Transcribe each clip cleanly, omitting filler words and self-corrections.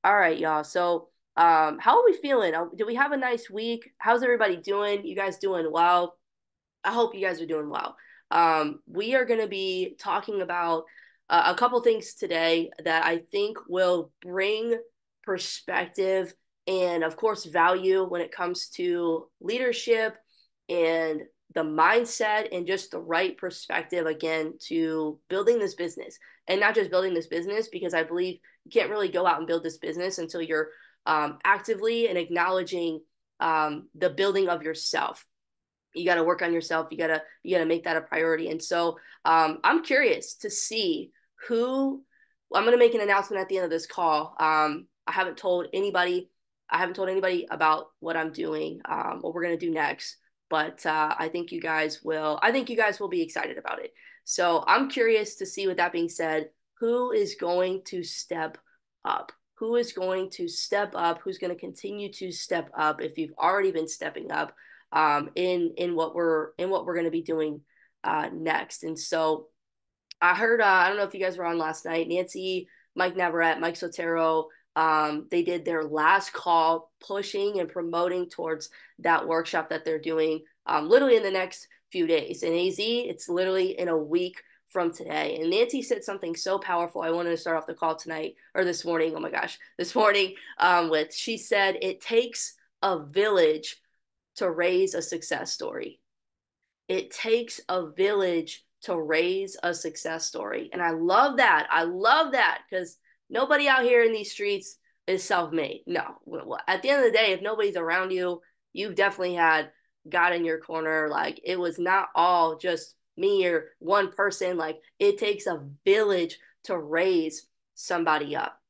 All right, y'all. So, how are we feeling? Do we have a nice week? How's everybody doing? You guys doing well? I hope you guys are doing well. We are going to be talking about a couple things today that I think will bring perspective and, of course, value when it comes to leadership and the mindset and just the right perspective, again, to building this business. And not just building this business, because I believe you can't really go out and build this business until you're actively and acknowledging the building of yourself. You got to work on yourself. You got to make that a priority. And so I'm curious to see who I'm going to make an announcement at the end of this call. I haven't told anybody. I haven't told anybody about what I'm doing, what we're going to do next. But I think you guys will. I think you guys will be excited about it. So I'm curious to see. With that being said, who is going to step up? Who is going to step up? Who's going to continue to step up? If you've already been stepping up, in what we're going to be doing next. And so I heard I don't know if you guys were on last night. Nancy, Mike Navarrete, Mike Sotero, they did their last call, pushing and promoting towards that workshop that they're doing literally in the next few days. In AZ, it's literally in a week from today. And Nancy said something so powerful. I wanted to start off the call tonight or this morning. Oh my gosh, this morning with she said it takes a village to raise a success story. It takes a village to raise a success story. And I love that. I love that because nobody out here in these streets is self-made. No. At the end of the day, if nobody's around you, you've definitely had God in your corner. Like it was not all just me or one person. Like it takes a village to raise somebody up,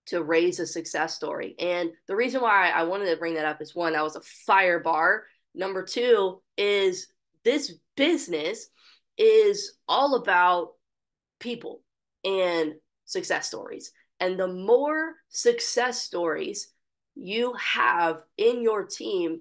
to raise a success story. And the reason why I wanted to bring that up is one, that was a fire bar. Number two is this business is all about people and success stories. And the more success stories you have in your team,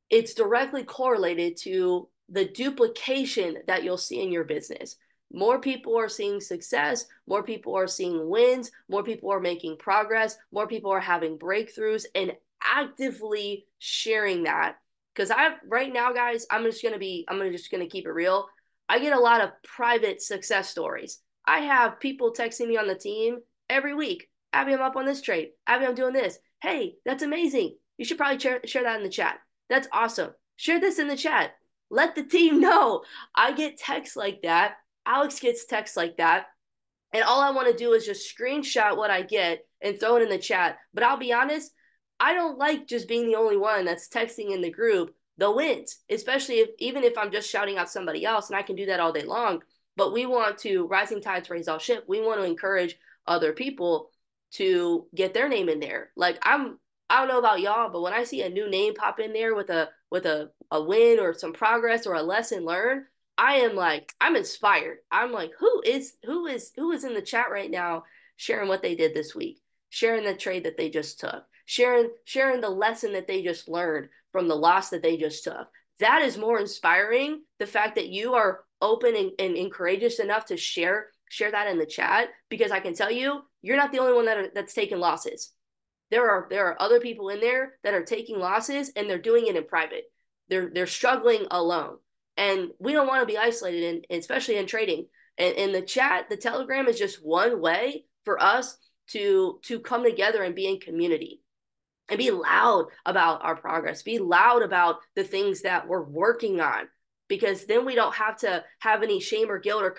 it's directly correlated to the duplication that you'll see in your business. More people are seeing success, more people are seeing wins, more people are making progress, more people are having breakthroughs and actively sharing that. Because I right now, guys, I'm just gonna keep it real. I get a lot of private success stories. I have people texting me on the team every week. Abby, I'm up on this trade. Abby, I'm doing this. Hey, that's amazing. You should probably share that in the chat. That's awesome. Share this in the chat. Let the team know. I get texts like that. Alex gets texts like that. And all I want to do is just screenshot what I get and throw it in the chat. But I'll be honest, I don't like just being the only one that's texting in the group the wins, especially if even if I'm just shouting out somebody else, and I can do that all day long. But we want to rising tides raise all ship. We want to encourage other people to get their name in there. I don't know about y'all, but when I see a new name pop in there with a win or some progress or a lesson learned, I am like, I'm inspired. I'm like, who is in the chat right now sharing what they did this week, sharing the trade that they just took, sharing the lesson that they just learned from the loss that they just took. That is more inspiring. The fact that you are open and courageous enough to share that in the chat, because I can tell you, you're not the only one that's taking losses. There are other people in there that are taking losses and they're doing it in private. They're struggling alone. And we don't want to be isolated, especially in trading. And in the chat, the Telegram is just one way for us to come together and be in community and be loud about our progress, be loud about the things that we're working on, because then we don't have to have any shame or guilt or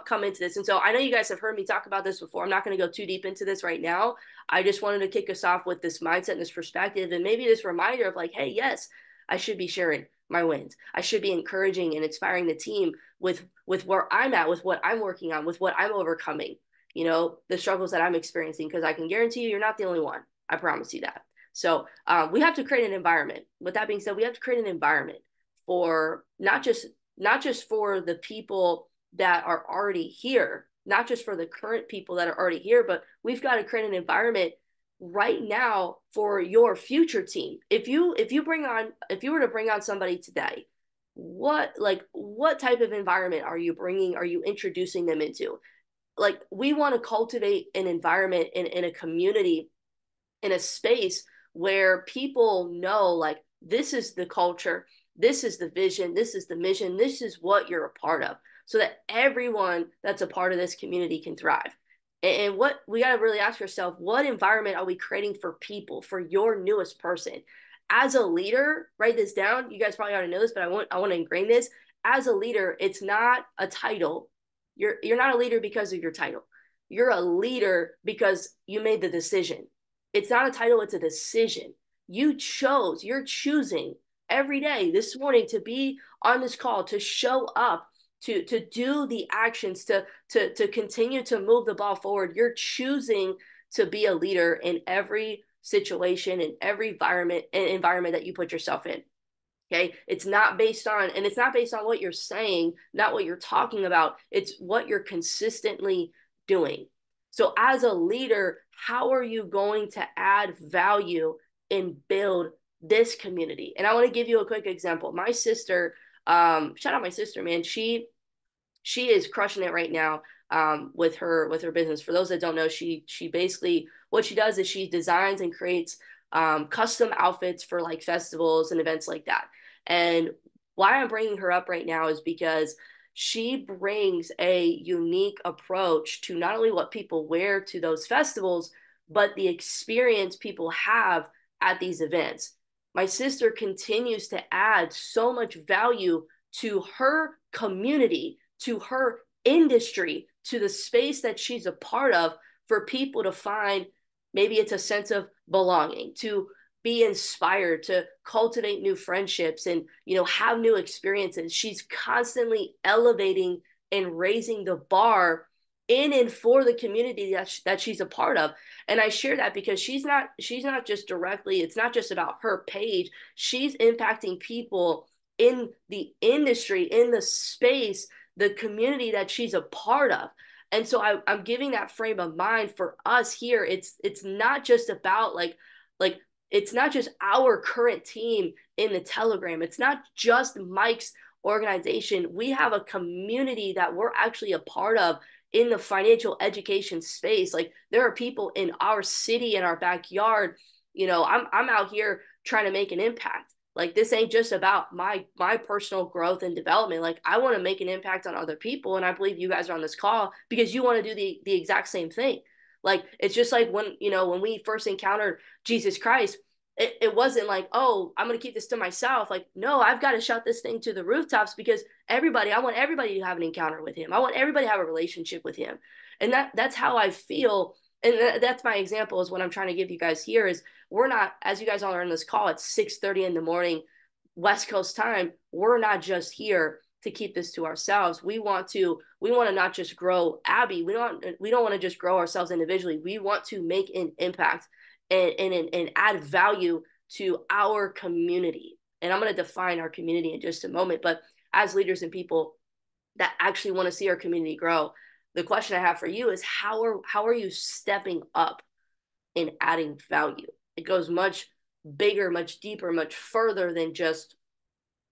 come into this. And so I know you guys have heard me talk about this before. I'm not going to go too deep into this right now. I just wanted to kick us off with this mindset and this perspective and maybe this reminder of like, hey, yes, I should be sharing my wins. I should be encouraging and inspiring the team with where I'm at, with what I'm working on, with what I'm overcoming, the struggles that I'm experiencing, because I can guarantee you're not the only one. I promise you that. So we have to create an environment. With that being said, we have to create an environment for not just for the people that are already here, not just for the current people that are already here, but we've got to create an environment right now for your future team. If you were to bring on somebody today, what type of environment are you introducing them into? Like, we want to cultivate an environment in a community in a space where people know, like, this is the culture, this is the vision, this is the mission, this is what you're a part of, so that everyone that's a part of this community can thrive. And what we got to really ask ourselves, what environment are we creating for people, for your newest person? As a leader, write this down. You guys probably already know this, but I want to ingrain this. As a leader, it's not a title. You're not a leader because of your title. You're a leader because you made the decision. It's not a title, it's a decision. You're choosing every day this morning to be on this call, to show up, to do the actions, to continue to move the ball forward. You're choosing to be a leader in every situation, in every environment that you put yourself in. Okay. It's not based on, and it's not based on what you're saying, not what you're talking about. It's what you're consistently doing. So, as a leader, how are you going to add value and build this community? And I want to give you a quick example. My sister, shout out my sister, man. She is crushing it right now, with her business. For those that don't know, she basically, what she does is she designs and creates custom outfits for like festivals and events like that. And why I'm bringing her up right now is because she brings a unique approach to not only what people wear to those festivals, but the experience people have at these events. My sister continues to add so much value to her community, to her industry, to the space that she's a part of, for people to find, maybe it's a sense of belonging, to be inspired, to cultivate new friendships, and have new experiences. She's constantly elevating and raising the bar in and for the community that she's a part of. And I share that because she's not just directly, it's not just about her page. She's impacting people in the industry, in the space, the community that she's a part of. And so I'm giving that frame of mind for us here. It's not just about like it's not just our current team in the Telegram. It's not just Mike's organization. We have a community that we're actually a part of in the financial education space. Like, there are people in our city, in our backyard. I'm out here trying to make an impact. Like, this ain't just about my personal growth and development. Like, I want to make an impact on other people, and I believe you guys are on this call because you want to do the exact same thing. Like, it's just like when we first encountered Jesus Christ, it wasn't like, oh, I'm going to keep this to myself. Like, no, I've got to shout this thing to the rooftops because I want everybody to have an encounter with him. I want everybody to have a relationship with him. And that's how I feel. And that's my example, is what I'm trying to give you guys here is, we're not, as you guys all are in this call at 6:30 in the morning, West Coast time, we're not just here to keep this to ourselves. We want to not just grow Abby. We don't want to just grow ourselves individually. We want to make an impact and add value to our community. And I'm going to define our community in just a moment. But as leaders and people that actually want to see our community grow, the question I have for you is, how are you stepping up in adding value? It goes much bigger, much deeper, much further than just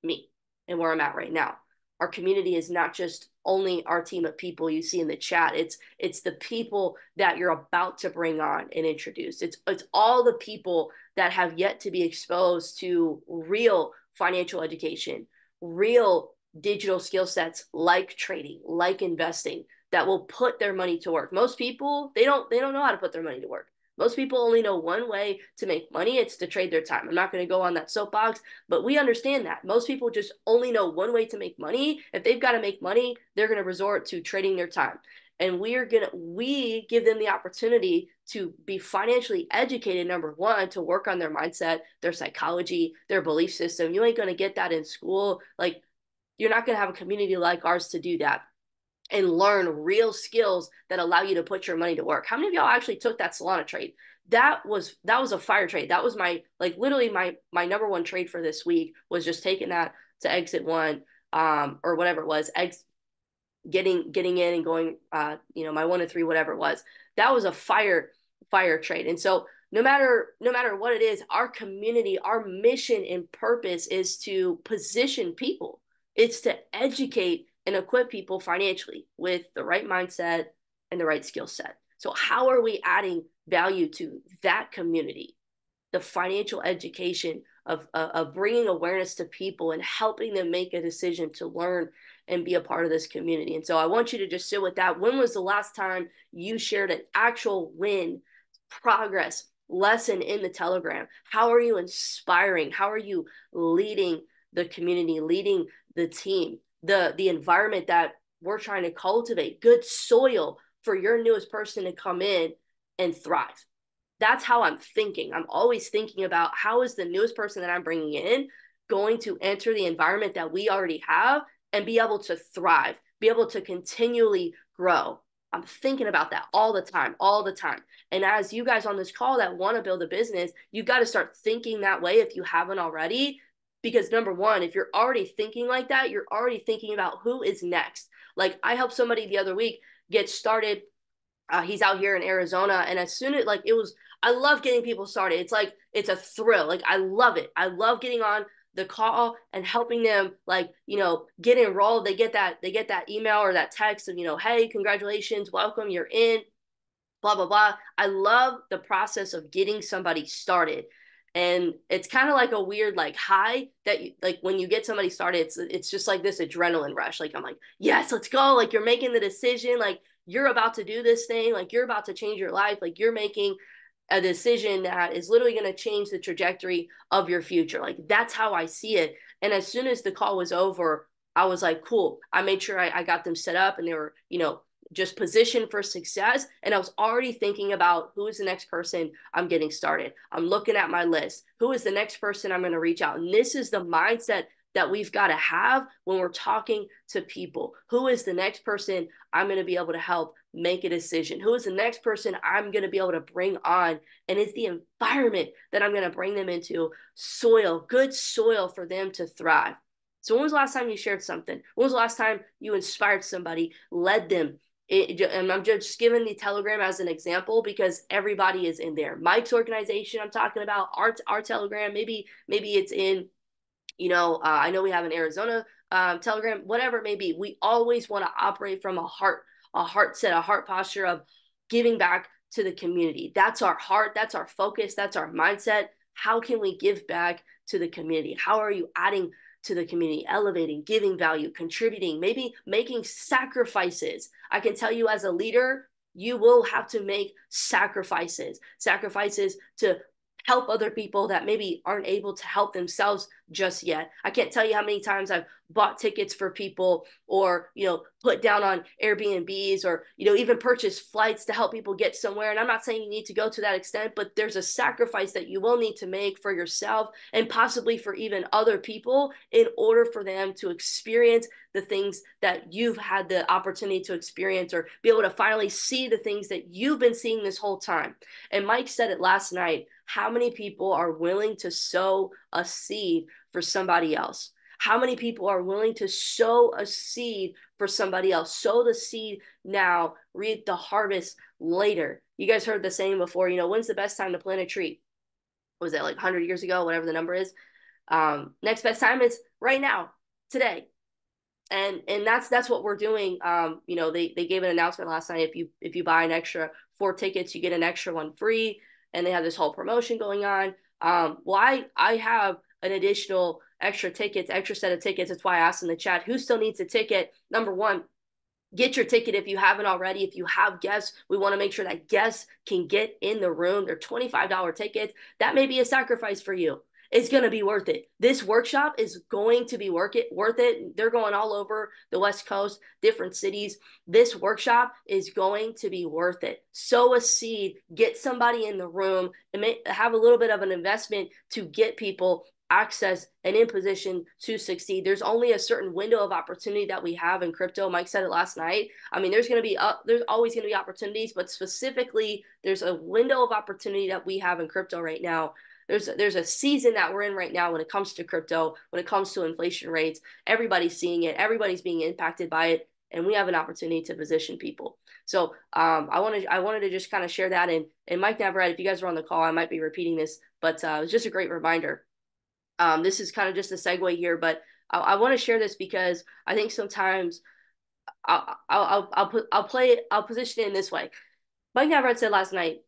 me and where I'm at right now. Our community is not just only our team of people you see in the chat. It's the people that you're about to bring on and introduce. It's all the people that have yet to be exposed to real financial education, real digital skill sets like trading, like investing, that will put their money to work. Most people, they don't know how to put their money to work. Most people only know one way to make money. It's to trade their time. I'm not going to go on that soapbox, but we understand that. Most people just only know one way to make money. If they've got to make money, they're going to resort to trading their time. And we give them the opportunity to be financially educated, number one, to work on their mindset, their psychology, their belief system. You ain't going to get that in school. Like, you're not going to have a community like ours to do that and learn real skills that allow you to put your money to work. How many of y'all actually took that Solana trade? That was a fire trade. That was literally my number one trade for this week, was just taking that to exit one, or whatever it was, getting in and going, my 1 to 3, whatever it was. That was a fire trade. And so no matter what it is, our community, our mission and purpose is to position people. It's to educate and equip people financially with the right mindset and the right skill set. So how are we adding value to that community, the financial education of bringing awareness to people and helping them make a decision to learn and be a part of this community. And so I want you to just sit with that. When was the last time you shared an actual win, progress, lesson in the Telegram? How are you inspiring? How are you leading the community, leading the team, the environment that we're trying to cultivate, good soil for your newest person to come in and thrive? That's how I'm thinking. I'm always thinking about how is the newest person that I'm bringing in going to enter the environment that we already have and be able to thrive, be able to continually grow. I'm thinking about that all the time, all the time. And as you guys on this call that want to build a business, you've got to start thinking that way if you haven't already. Because number one, if you're already thinking like that, you're already thinking about who is next. Like I helped somebody the other week get started. He's out here in Arizona, and as soon as like it was, I love getting people started. It's like it's a thrill. Like I love it. I love getting on the call and helping them like get enrolled. They get that email or that text of hey, congratulations, welcome, you're in, blah blah blah. I love the process of getting somebody started. And it's kind of like a weird like high that like when you get somebody started, it's just like this adrenaline rush. Like I'm like, yes, let's go. Like you're making the decision, like you're about to do this thing, like you're about to change your life, like you're making a decision that is literally going to change the trajectory of your future. Like that's how I see it. And as soon as the call was over, I was like, cool. I made sure I got them set up and they were, just positioned for success. And I was already thinking about who is the next person I'm getting started. I'm looking at my list. Who is the next person I'm going to reach out? And this is the mindset that we've got to have when we're talking to people. Who is the next person I'm going to be able to help make a decision? Who is the next person I'm going to be able to bring on? And it's the environment that I'm going to bring them into, soil, good soil for them to thrive. So when was the last time you shared something? When was the last time you inspired somebody, led them? And I'm just giving the Telegram as an example because everybody is in there. Mike's organization, I'm talking about our Telegram. Maybe it's in, I know we have an Arizona Telegram, whatever it may be. We always want to operate from a heart set, a heart posture of giving back to the community. That's our heart. That's our focus. That's our mindset. How can we give back to the community? How are you adding to the community, elevating, giving value, contributing, maybe making sacrifices? I can tell you as a leader, you will have to make sacrifices to help other people that maybe aren't able to help themselves just yet. I can't tell you how many times I've bought tickets for people or, put down on Airbnbs or, even purchase flights to help people get somewhere. And I'm not saying you need to go to that extent, but there's a sacrifice that you will need to make for yourself and possibly for even other people in order for them to experience the things that you've had the opportunity to experience or be able to finally see the things that you've been seeing this whole time. And Mike said it last night. How many people are willing to sow a seed for somebody else? How many people are willing to sow a seed for somebody else? Sow the seed now, reap the harvest later. You guys heard the saying before, when's the best time to plant a tree? Was that like 100 years ago, whatever the number is? Next best time is right now, today. And that's what we're doing. They gave an announcement last night. If you buy an extra 4 tickets, you get an extra one free, and they have this whole promotion going on. Well, I have an additional extra set of tickets. That's why I asked in the chat who still needs a ticket. Number one, get your ticket if you haven't already. If you have guests, we want to make sure that guests can get in the room. They're $25 tickets. That may be a sacrifice for you. It's going to be worth it. This workshop is going to be worth it. They're going all over the West Coast, different cities. This workshop is going to be worth it. Sow a seed, get somebody in the room, and have a little bit of an investment to get people access and in position to succeed. There's only a certain window of opportunity that we have in crypto. Mike said it last night. I mean, there's always going to be opportunities, but specifically there's a window of opportunity that we have in crypto right now. There's a season that we're in right now when it comes to crypto, when it comes to inflation rates. Everybody's seeing it. Everybody's being impacted by it. And we have an opportunity to position people. So I wanted to just kind of share that. And Mike Navarrete, if you guys are on the call, I might be repeating this, but it was just a great reminder. This is kind of just a segue here, but I want to share this because I think sometimes I'll position it in this way. Mike Navarrete said last night,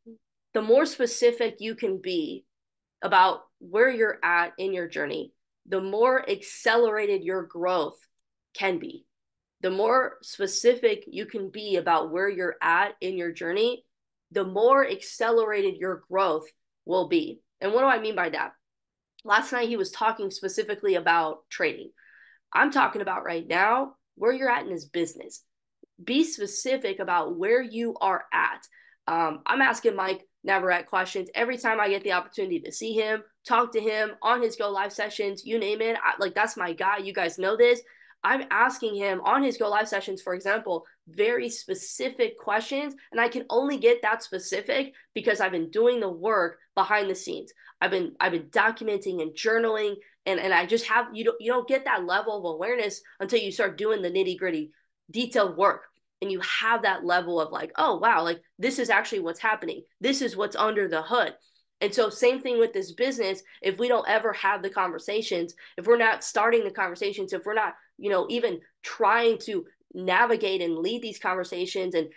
the more specific you can be about where you're at in your journey, the more accelerated your growth can be. The more specific you can be about where you're at in your journey, the more accelerated your growth will be. And what do I mean by that? Last night, he was talking specifically about trading. I'm talking about right now where you're at in his business. Be specific about where you are at. I'm asking Mike Navarrete questions every time I get the opportunity to see him, talk to him on his Go Live sessions, you name it. Like, that's my guy. You guys know this. I'm asking him on his Go Live sessions, for example, very specific questions. And I can only get that specific because I've been doing the work behind the scenes. I've been documenting and journaling, and I just have you don't get that level of awareness until you start doing the nitty-gritty detailed work, and you have that level of like, oh wow, like this is actually what's happening, this is what's under the hood. And so same thing with this business. If we don't ever have the conversations, if we're not starting the conversations, if we're not even trying to navigate and lead these conversations, and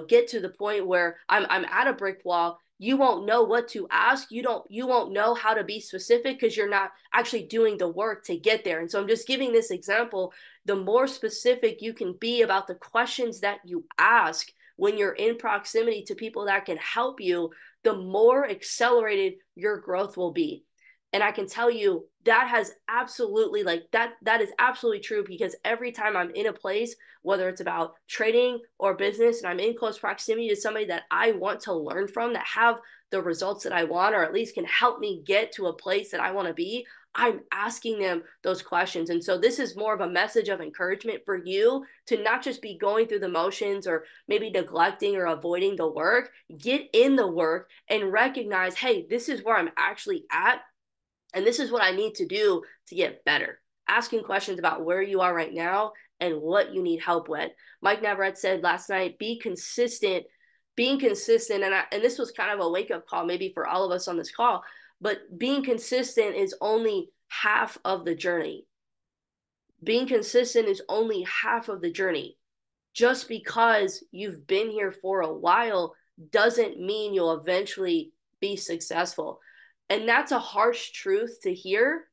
get to the point where I'm at a brick wall, you won't know what to ask. You won't know how to be specific because you're not actually doing the work to get there. And so I'm just giving this example. The more specific you can be about the questions that you ask when you're in proximity to people that can help you, the more accelerated your growth will be. And I can tell you that has absolutely, like, that is absolutely true, because every time I'm in a place, whether it's about trading or business, and I'm in close proximity to somebody that I want to learn from, that have the results that I want, or at least can help me get to a place that I want to be, I'm asking them those questions. And so this is more of a message of encouragement for you to not just be going through the motions or maybe neglecting or avoiding the work. Get in the work and recognize, hey, this is where I'm actually at, and this is what I need to do to get better. Asking questions about where you are right now and what you need help with. Mike Navarrete said last night, be consistent. Being consistent, and this was kind of a wake-up call maybe for all of us on this call, but being consistent is only half of the journey. Being consistent is only half of the journey. Just because you've been here for a while doesn't mean you'll eventually be successful. And that's a harsh truth to hear,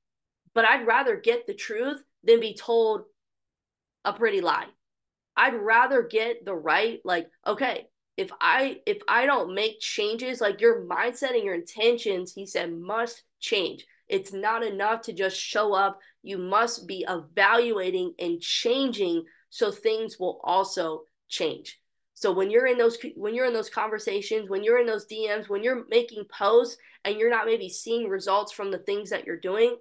but I'd rather get the truth than be told a pretty lie. I'd rather get the right, like, okay, if I don't make changes, like your mindset and your intentions, he said, must change. It's not enough to just show up. You must be evaluating and changing so things will also change. So when you're in those conversations, when you're in those DMs, when you're making posts and you're not maybe seeing results from the things that you're doing,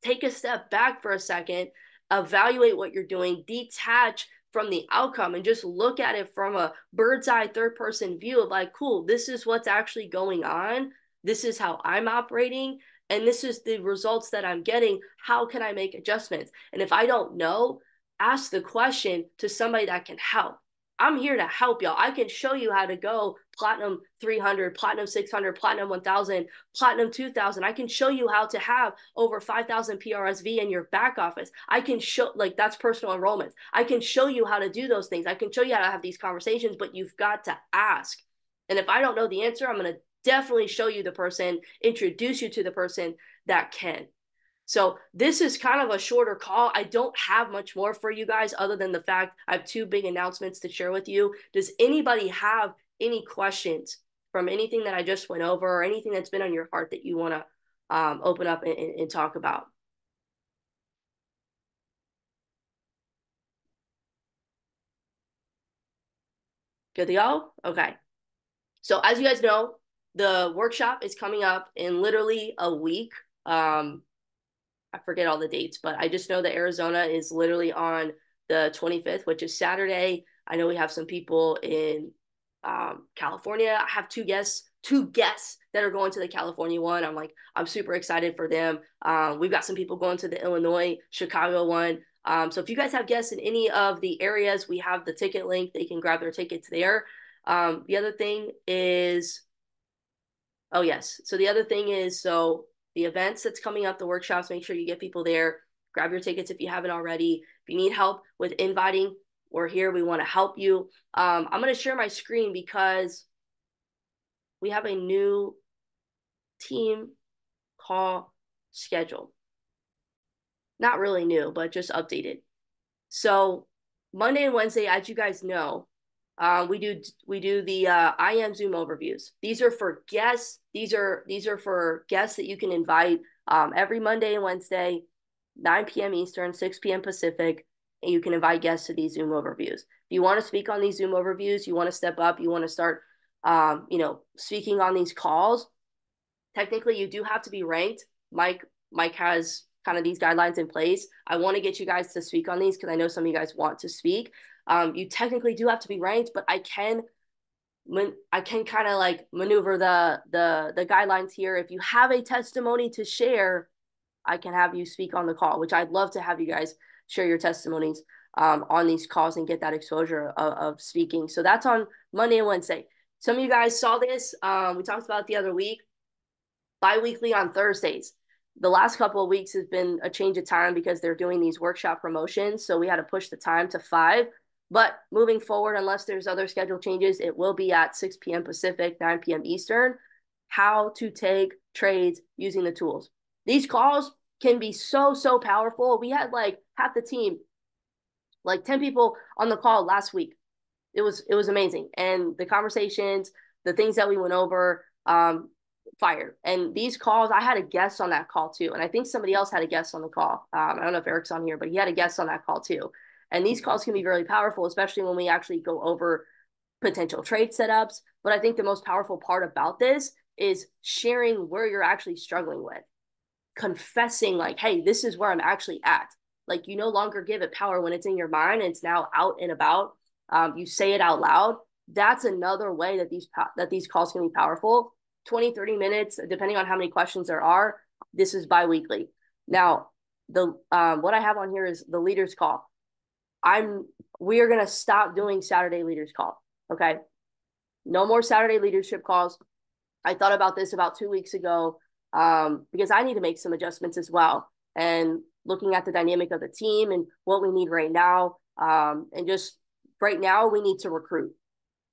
take a step back for a second, evaluate what you're doing, detach from the outcome, and just look at it from a bird's eye third person view of like, cool, this is what's actually going on. This is how I'm operating. And this is the results that I'm getting. How can I make adjustments? And if I don't know, ask the question to somebody that can help. I'm here to help y'all. I can show you how to go platinum 300, platinum 600, platinum 1000, platinum 2000. I can show you how to have over 5,000 PRSV in your back office. I can show, like, that's personal enrollment. I can show you how to do those things. I can show you how to have these conversations, but you've got to ask. And if I don't know the answer, I'm going to definitely show you the person, introduce you to the person that can. So this is kind of a shorter call. I don't have much more for you guys other than the fact I have two big announcements to share with you. Does anybody have any questions from anything that I just went over, or anything that's been on your heart that you want to open up and talk about? Good to go? Okay. So as you guys know, the workshop is coming up in literally a week. I forget all the dates, but I just know that Arizona is literally on the 25th, which is Saturday. I know we have some people in California. I have two guests that are going to the California one. I'm super excited for them. We've got some people going to the Illinois, Chicago one. So if you guys have guests in any of the areas, we have the ticket link. They can grab their tickets there. The other thing is, oh yes. So the other thing is, so the events that's coming up, the workshops, make sure you get people there. Grab your tickets if you haven't already. If you need help with inviting, we're here. We want to help you. I'm going to share my screen because we have a new team call schedule. Not really new, but just updated. So Monday and Wednesday, as you guys know, we do the IM Zoom overviews. These are for guests. These are for guests that you can invite every Monday and Wednesday, 9 p.m. Eastern, 6 p.m. Pacific, and you can invite guests to these Zoom overviews. If you want to speak on these Zoom overviews, you want to step up, you want to start, speaking on these calls. Technically, you do have to be ranked. Mike has kind of these guidelines in place. I want to get you guys to speak on these because I know some of you guys want to speak. You technically do have to be ranked, but I can kind of like maneuver the guidelines here. If you have a testimony to share, I can have you speak on the call, which I'd love to have you guys share your testimonies on these calls and get that exposure of speaking. So that's on Monday and Wednesday. Some of you guys saw this. We talked about it the other week. Bi-weekly on Thursdays. The last couple of weeks has been a change of time because they're doing these workshop promotions. So we had to push the time to 5. But moving forward, unless there's other schedule changes, it will be at 6 p.m. Pacific, 9 p.m. Eastern. How to take trades using the tools. These calls can be so powerful. We had like half the team, like 10 people on the call last week. It was amazing. And the conversations, the things that we went over, fire. And these calls, I had a guest on that call too. And I think somebody else had a guest on the call. I don't know if Eric's on here, but he had a guest on that call too. And these calls can be really powerful, especially when we actually go over potential trade setups. But I think the most powerful part about this is sharing where you're actually struggling with, confessing like, hey, this is where I'm actually at. Like, you no longer give it power when it's in your mind and it's now out and about. You say it out loud. That's another way that these calls can be powerful. 20, 30 minutes, depending on how many questions there are. This is bi-weekly. Now, what I have on here is the leaders call. We are going to stop doing Saturday leaders call. Okay. No more Saturday leadership calls. I thought about this about 2 weeks ago because I need to make some adjustments as well. And looking at the dynamic of the team and what we need right now. And just right now, we need to recruit.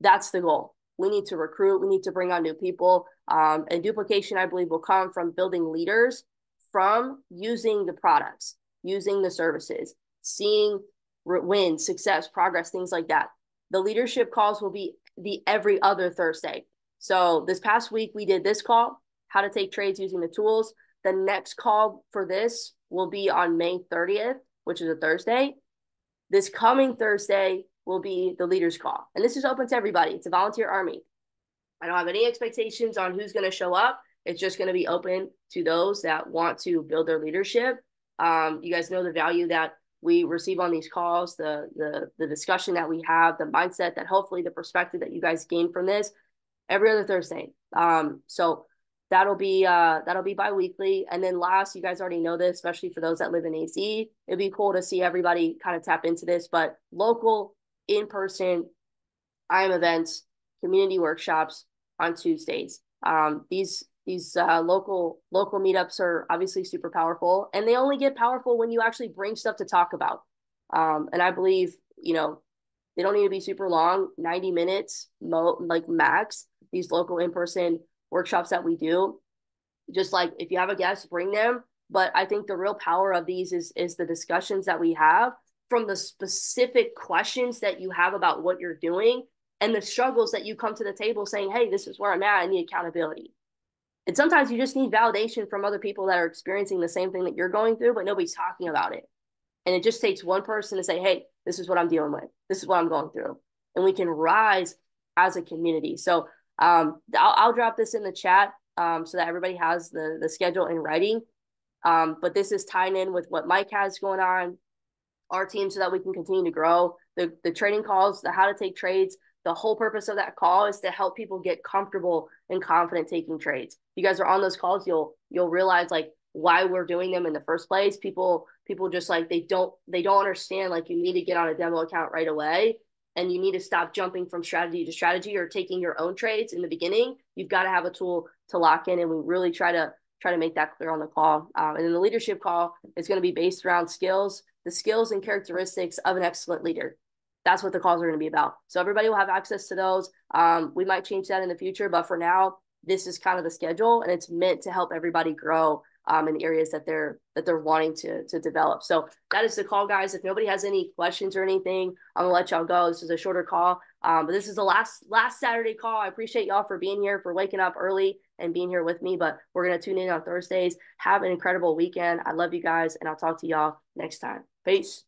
That's the goal. We need to recruit. We need to bring on new people. And duplication, I believe, will come from building leaders, from using the products, using the services, seeing wins, success, progress, things like that. The leadership calls will be the every other Thursday. So this past week, we did this call, how to take trades using the tools. The next call for this will be on May 30th, which is a Thursday. This coming Thursday will be the leaders call. And this is open to everybody. It's a volunteer army. I don't have any expectations on who's going to show up. It's just going to be open to those that want to build their leadership. You guys know the value that we receive on these calls, the discussion that we have, the mindset that hopefully the perspective that you guys gain from this every other Thursday. So that'll be bi-weekly. And then last, you guys already know this, especially for those that live in AZ, it'd be cool to see everybody kind of tap into this, but local, in-person IM events, community workshops on Tuesdays. These local meetups are obviously super powerful, and they only get powerful when you actually bring stuff to talk about. And I believe, they don't need to be super long, 90 minutes, like max. These local in-person workshops that we do, just like if you have a guest, bring them. But I think the real power of these is the discussions that we have, from the specific questions that you have about what you're doing and the struggles that you come to the table saying, hey, this is where I'm at. I need accountability. And sometimes you just need validation from other people that are experiencing the same thing that you're going through, but nobody's talking about it. And it just takes one person to say, hey, this is what I'm dealing with. This is what I'm going through. And we can rise as a community. So I'll drop this in the chat so that everybody has the schedule in writing. But this is tying in with what Mike has going on, our team, so that we can continue to grow. The trading calls, the how to take trades, the whole purpose of that call is to help people get comfortable and confident taking trades. If you guys are on those calls, you'll realize like why we're doing them in the first place. People just like they don't understand, like, you need to get on a demo account right away, and you need to stop jumping from strategy to strategy or taking your own trades in the beginning. You've got to have a tool to lock in, and we really try to make that clear on the call. And then the leadership call is going to be based around skills, the skills and characteristics of an excellent leader. That's what the calls are going to be about. So everybody will have access to those. We might change that in the future, but for now, this is kind of the schedule, and it's meant to help everybody grow in the areas that they're wanting to develop. So that is the call, guys. If nobody has any questions or anything, I'm gonna let y'all go. This is a shorter call, but this is the last Saturday call. I appreciate y'all for being here, for waking up early and being here with me. But we're gonna tune in on Thursdays. Have an incredible weekend. I love you guys, and I'll talk to y'all next time. Peace.